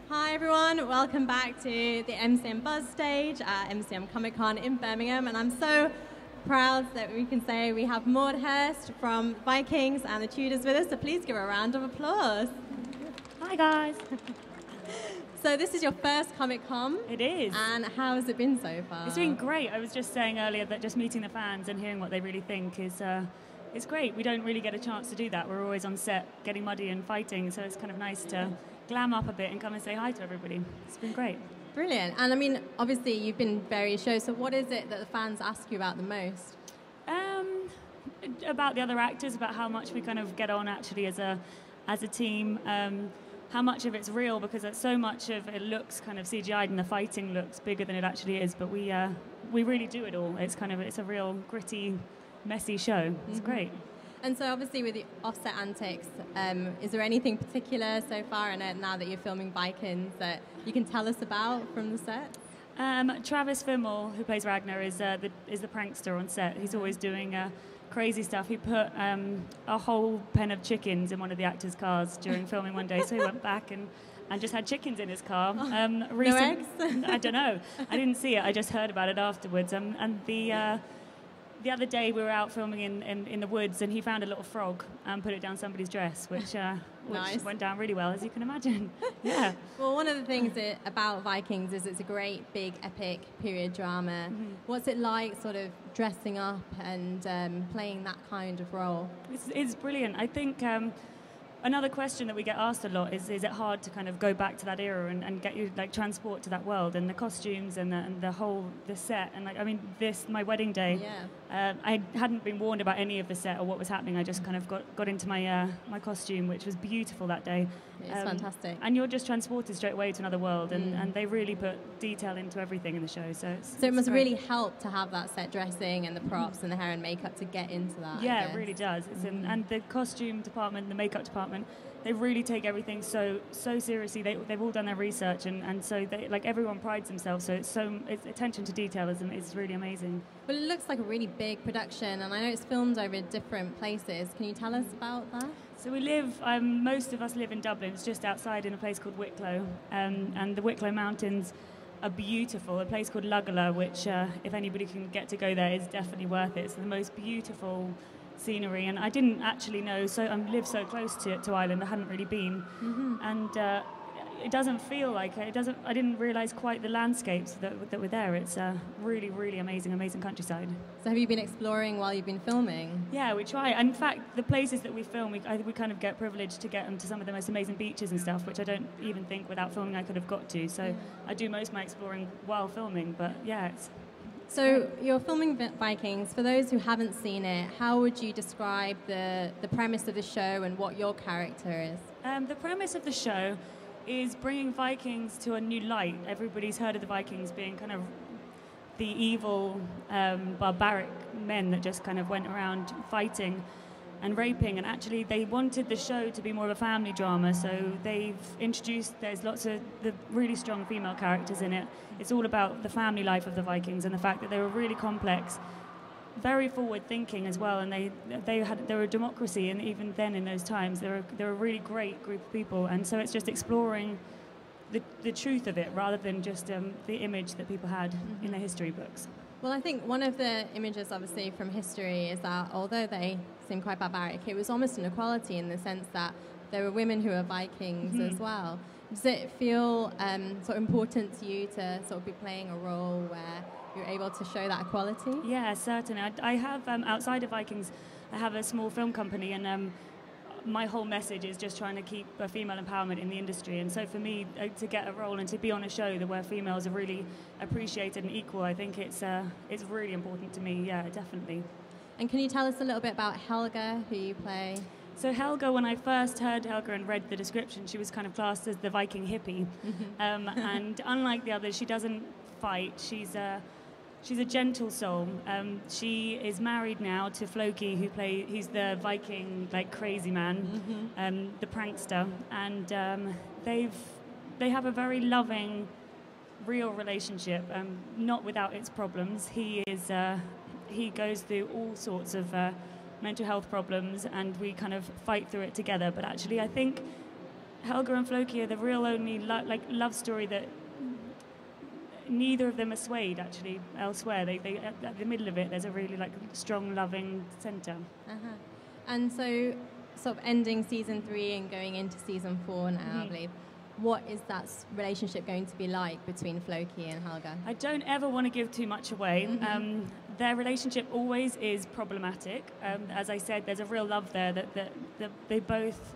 Hi everyone, welcome back to the MCM Buzz stage at MCM Comic Con in Birmingham, and I'm so proud that we can say we have Maude Hirst from Vikings and the Tudors with us, so please give her a round of applause. Hi guys. So this is your first Comic Con. It is. And how has it been so far? It's been great. I was just saying earlier that just meeting the fans and hearing what they really think is it's great. We don't really get a chance to do that. We're always on set getting muddy and fighting, so it's kind of nice to glam up a bit and come and say hi to everybody. It's been great. Brilliant. And I mean, obviously you've been various shows, so what is it that the fans ask you about the most? About the other actors, about how much we kind of get on actually as a team, how much of it's real, because so much of it looks kind of CGI'd and the fighting looks bigger than it actually is, but we really do it all. It's a real gritty, messy show. It's great. And so obviously with the offset antics, is there anything particular so far in it now that you're filming Vikings that you can tell us about from the set? Travis Fimmel, who plays Ragnar, is the prankster on set. He's always doing crazy stuff. He put a whole pen of chickens in one of the actors' cars during filming one day, so he went back and just had chickens in his car. No eggs? I don't know. I didn't see it. I just heard about it afterwards. And the other day we were out filming in the woods, and he found a little frog and put it down somebody's dress, which Nice. went down really well, as you can imagine. Yeah. Well, one of the things about Vikings is it's a great, big, epic period drama. Mm-hmm. What's it like sort of dressing up and playing that kind of role? It's brilliant. I think another question that we get asked a lot is it hard to kind of go back to that era and get you like transport to that world, and the costumes and the set, and like, I mean, my wedding day, I hadn't been warned about any of the set or what was happening. I just kind of got into my costume, which was beautiful that day. It's fantastic. And you're just transported straight away to another world, and they really put detail into everything in the show. So it must really help to have that set dressing and the props and the hair and makeup to get into that. Yeah, it really does. And the costume department, the makeup department, they really take everything so seriously. They've all done their research, and so everyone prides themselves. So it's attention to detail is really amazing. Well, it looks like a really big production, and I know it's filmed over different places. Can you tell us about that? So we live, most of us live in Dublin. It's just outside in a place called Wicklow, and the Wicklow Mountains are beautiful. A place called Lugala, which if anybody can get to go there, is definitely worth it. It's the most beautiful scenery, and I didn't actually know. So I live so close to Ireland, I hadn't really been, and it doesn't feel like it. I didn't realise quite the landscapes that were there. It's really, really amazing countryside. So have you been exploring while you've been filming? Yeah, we try. And in fact, the places that we film, we kind of get privileged to get them to some of the most amazing beaches and stuff, which I don't even think without filming I could have got to. So I do most of my exploring while filming. But yeah, it's. So you're filming Vikings. For those who haven't seen it, how would you describe the premise of the show and what your character is? The premise of the show is bringing Vikings to a new light. Everybody's heard of the Vikings being kind of the evil, barbaric men that just kind of went around fighting and raping, and actually they wanted the show to be more of a family drama, so there's lots of the really strong female characters in it. It's all about the family life of the Vikings and the fact that they were really complex, very forward thinking as well, and they were a democracy, and even then in those times they were a really great group of people, and so it's just exploring the truth of it rather than just the image that people had in their history books. Well, I think one of the images, obviously, from history is that although they seem quite barbaric, it was almost an equality in the sense that there were women who were Vikings as well. Does it feel sort of important to you to sort of be playing a role where you're able to show that equality? Yeah, certainly. I have, outside of Vikings, I have a small film company, and my whole message is just trying to keep female empowerment in the industry. And so for me, to get a role and to be on a show where females are really appreciated and equal, I think it's really important to me, yeah, definitely. And can you tell us a little bit about Helga, who you play? So Helga, when I first heard Helga and read the description, she was kind of classed as the Viking hippie. And unlike the others, she doesn't fight. She's a gentle soul. She is married now to Floki, he's the Viking, like, crazy man, the prankster, and they have a very loving, real relationship, not without its problems. He goes through all sorts of mental health problems, and we kind of fight through it together. But actually, I think Helga and Floki are the real only love story that neither of them are swayed actually elsewhere. They at the middle of it, there's a really strong, loving centre. And so, sort of ending season 3 and going into season 4 now, I believe. What is that relationship going to be like between Floki and Helga? I don't ever want to give too much away. Their relationship always is problematic. As I said, there's a real love there that they both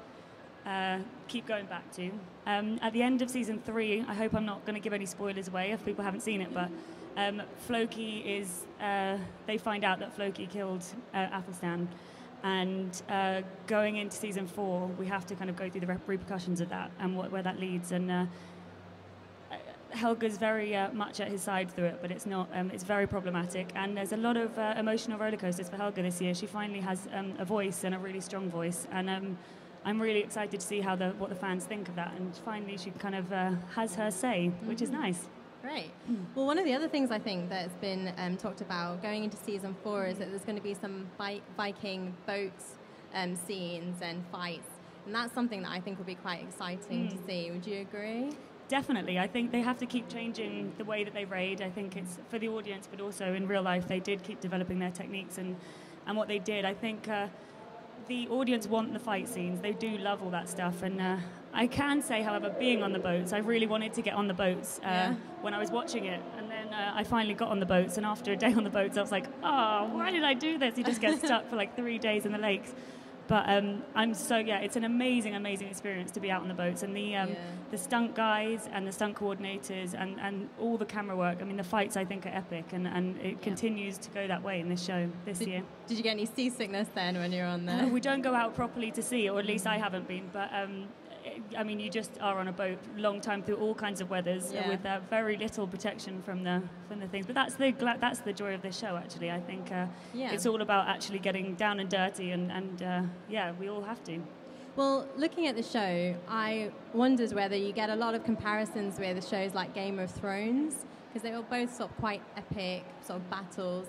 keep going back to. At the end of season 3, I hope I'm not going to give any spoilers away if people haven't seen it, but Floki is... they find out that Floki killed Athelstan. And going into season 4, we have to kind of go through the repercussions of that and where that leads. And Helga's very much at his side through it, but it's not. It's very problematic, and there's a lot of emotional roller coasters for Helga this year. She finally has a voice, and a really strong voice, and I'm really excited to see what the fans think of that. And finally, she kind of has her say, which is nice. Great. Well, one of the other things I think that's been talked about going into season 4 is that there's going to be some Viking boat scenes and fights, and that's something that I think will be quite exciting to see. Would you agree? Definitely. I think they have to keep changing the way that they raid. I think it's for the audience, but also in real life, they did keep developing their techniques and what they did. I think the audience want the fight scenes. They do love all that stuff, and I can say, however, being on the boats, I really wanted to get on the boats when I was watching it, and then I finally got on the boats, and after a day on the boats, I was like, oh, why did I do this? You just get stuck for 3 days in the lakes. But it's an amazing, amazing experience to be out on the boats, and the stunt guys and the stunt coordinators and all the camera work. I mean, the fights I think are epic, and it continues to go that way in this show this year. Did you get any seasickness then when you're on there? We don't go out properly to sea, or at least I haven't been, but I mean, you just are on a boat long time through all kinds of weathers with very little protection from the things. But that's the joy of this show, actually. I think it's all about actually getting down and dirty, and we all have to. Well, looking at the show, I wondered whether you get a lot of comparisons with shows like Game of Thrones, because they were both sort of quite epic sort of battles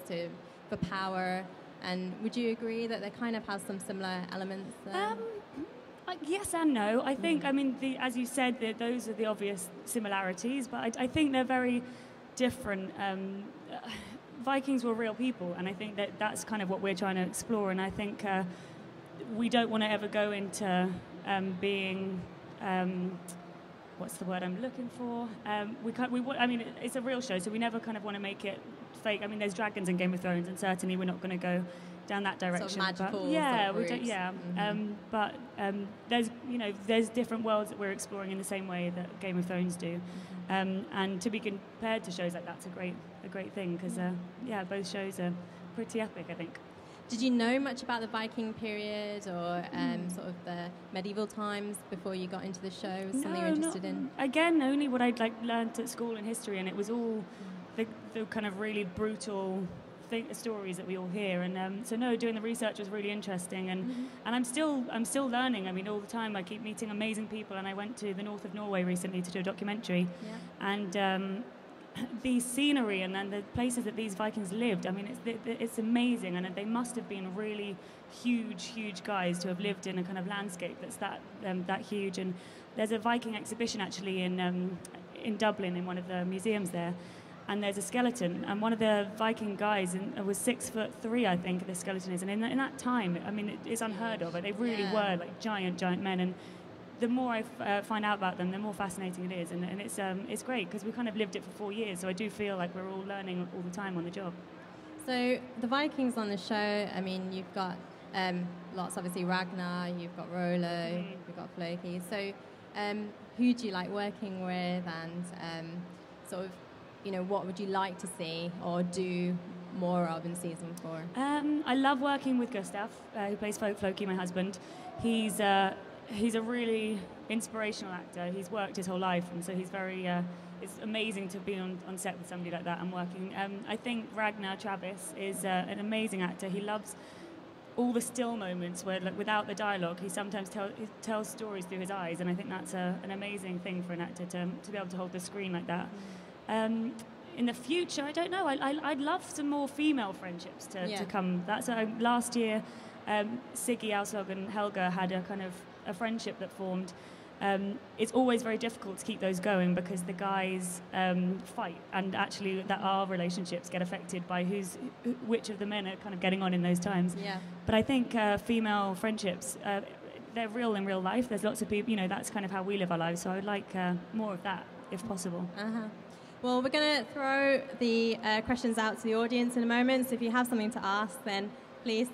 for power. And would you agree that they kind of have some similar elements there? Yes and no. I think, I mean, as you said, those are the obvious similarities, but I think they're very different. Vikings were real people, and I think that's kind of what we're trying to explore, and I think we don't want to ever go into being... what's the word I'm looking for? I mean, it's a real show, so we never kind of want to make it fake. I mean, there's dragons in Game of Thrones, and certainly we're not going to go down that direction. Sort of magical. But there's different worlds that we're exploring in the same way that Game of Thrones do, and to be compared to shows like that's a great thing, because both shows are pretty epic, I think. Did you know much about the Viking period or sort of the medieval times before you got into the show? Was something you're interested in? Again, only what I'd learned at school in history, and it was all the kind of really brutal stories that we all hear, and so doing the research was really interesting, and I'm still learning. I mean, all the time I keep meeting amazing people, and I went to the north of Norway recently to do a documentary, and the scenery and the places that these Vikings lived, I mean, it's amazing, and they must have been really huge guys to have lived in a kind of landscape that's that huge. And there's a Viking exhibition actually in Dublin, in one of the museums there, and there's a skeleton, and one of the Viking guys was 6'3", I think the skeleton is, and in that time, I mean, it's unheard of. They really were like giant men, and the more I find out about them, the more fascinating it is, and it's great because we kind of lived it for 4 years, so I do feel like we're all learning all the time on the job. So the Vikings on the show, I mean, you've got lots, obviously Ragnar, you've got Rollo, you've got Floki. So who do you like working with, and sort of, what would you like to see or do more of in season 4? I love working with Gustav, who plays Floki, my husband. He's a really inspirational actor. He's worked his whole life, and so he's very... it's amazing to be on set with somebody like that and working. I think Ragnar Travis is an amazing actor. He loves all the still moments where, like, without the dialogue, he sometimes tells stories through his eyes, and I think that's an amazing thing for an actor to be able to hold the screen like that. In the future, I don't know. I'd love some more female friendships to come. That's last year, Siggy, Alslog, and Helga had a kind of a friendship that formed, it's always very difficult to keep those going because the guys fight, and actually that our relationships get affected by which of the men are kind of getting on in those times. Yeah. But I think female friendships, they're real in real life. There's lots of people, that's kind of how we live our lives. So I would like more of that, if possible. Uh-huh. Well, we're going to throw the questions out to the audience in a moment. So if you have something to ask, then please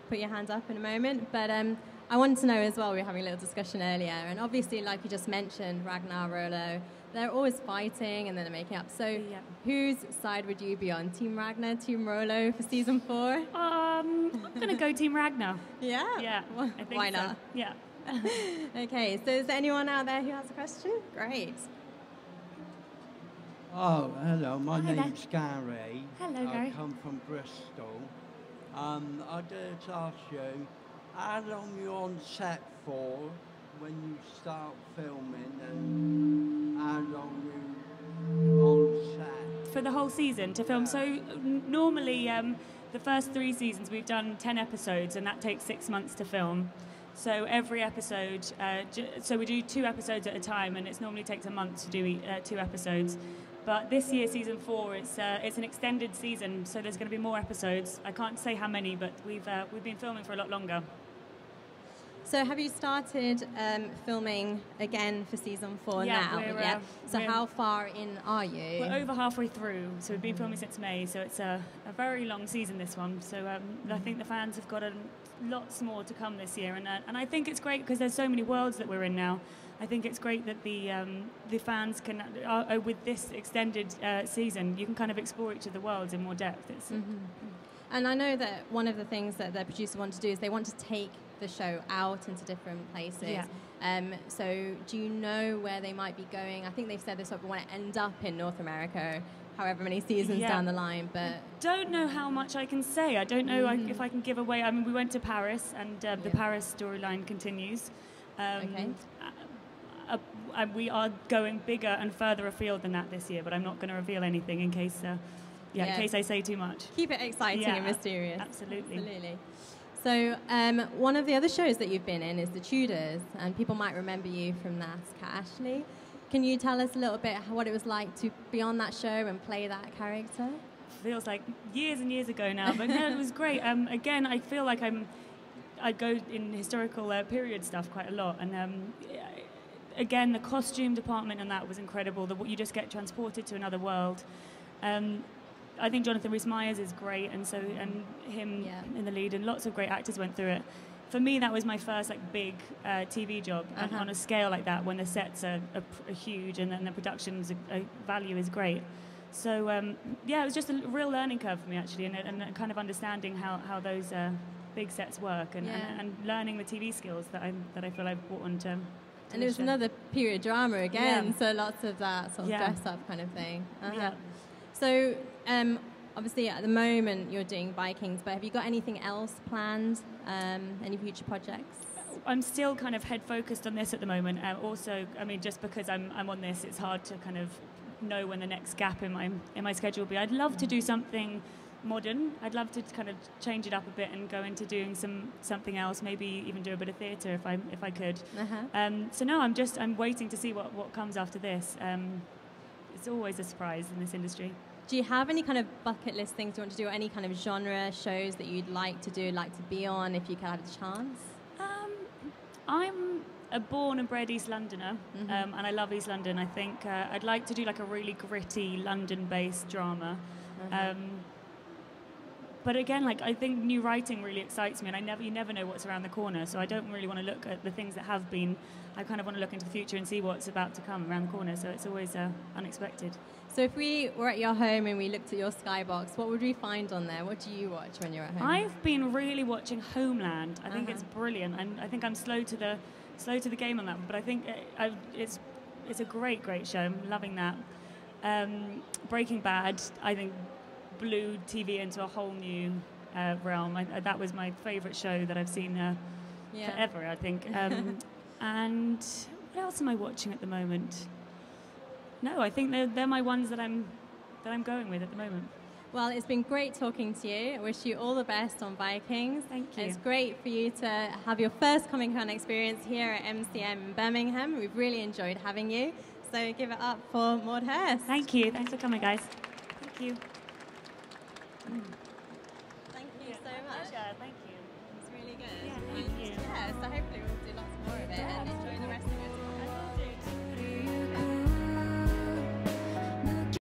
put your hand up in a moment. But I wanted to know as well, we were having a little discussion earlier, and obviously, like you just mentioned, Ragnar, Rollo, they're always fighting and then they're making up. So whose side would you be on? Team Ragnar, Team Rollo for season 4? I'm going to go Team Ragnar. Yeah? Yeah, I think Why so. not? Yeah. Okay, so is there anyone out there who has a question? Great. Oh, hello, my name's Gary. Hello, Gary. I come from Bristol. I did ask you, how long are you on set for when you start filming, and how long you on set? For the whole season to film. Yeah. So normally the first 3 seasons we've done 10 episodes, and that takes 6 months to film. So every episode, so we do 2 episodes at a time, and it normally takes a month to do 2 episodes. But this year, season 4, it's an extended season, so there's going to be more episodes. I can't say how many, but we've been filming for a lot longer. So have you started filming again for season 4 now? So how far in are you? We're over halfway through, so we've been filming since May, so it's a very long season, this one. So I think the fans have got lots more to come this year, and I think it's great because there's so many worlds that we're in now. I think it's great that the fans can, with this extended season, you can kind of explore each of the worlds in more depth. And I know that one of the things that the producers want to do is they want to take the show out into different places. Yeah. So do you know where they might be going? I think they've said they sort of want to end up in North America, however many seasons down the line. But don't know how much I can say. I don't know if I can give away. I mean, we went to Paris, and the Paris storyline continues. We are going bigger and further afield than that this year, but I'm not going to reveal anything in case in case I say too much. Keep it exciting and mysterious. Absolutely. So one of the other shows that you've been in is the Tudors, and people might remember you from that. Ashley, can you tell us a little bit what it was like to be on that show and play that character? Feels like years and years ago now, but no, it was great. Again, I feel like I go in historical period stuff quite a lot, and again, the costume department and that was incredible. You just get transported to another world. I think Jonathan Rhys-Meyers is great, and him in the lead, and lots of great actors went through it. For me, that was my first big TV job, and on a scale like that, when the sets are huge and then the production's value is great. So it was just a real learning curve for me actually, and kind of understanding how those big sets work, and learning the TV skills that I feel I've brought on to. And it was another period drama again, so lots of that sort of dress-up kind of thing. So, obviously, at the moment, you're doing Vikings, but have you got anything else planned? Any future projects? I'm still kind of head-focused on this at the moment. Also, I mean, just because I'm on this, it's hard to kind of know when the next gap in my schedule will be. I'd love to do something modern. I'd love to kind of change it up a bit and go into doing something else, maybe even do a bit of theatre if I could. So no, I'm waiting to see what comes after this. It's always a surprise in this industry. Do you have any kind of bucket list things you want to do, or any kind of genre shows that you'd like to do, like to be on if you could have a chance? I'm a born and bred East Londoner, and I love East London. I think I'd like to do a really gritty London-based drama. But again, I think new writing really excites me, and you never know what's around the corner. So I don't really want to look at the things that have been. I kind of want to look into the future and see what's about to come around the corner. So it's always unexpected. So if we were at your home and we looked at your skybox, what would we find on there? What do you watch when you're at home? I've been really watching Homeland. I think it's brilliant, and I think I'm slow to the game on that one. But I think it's a great show. I'm loving that. Breaking Bad, I think, blew TV into a whole new realm. That was my favourite show that I've seen forever, I think. And what else am I watching at the moment? No, I think they're my ones that I'm going with at the moment. Well, it's been great talking to you. I wish you all the best on Vikings. Thank you. It's great for you to have your first Comic-Con experience here at MCM in Birmingham. We've really enjoyed having you. So give it up for Maude Hirst. Thank you. Thanks for coming, guys. Thank you. Thank you so much. Pleasure. Thank you. It's really good. Yeah, thank you. Yes, I hope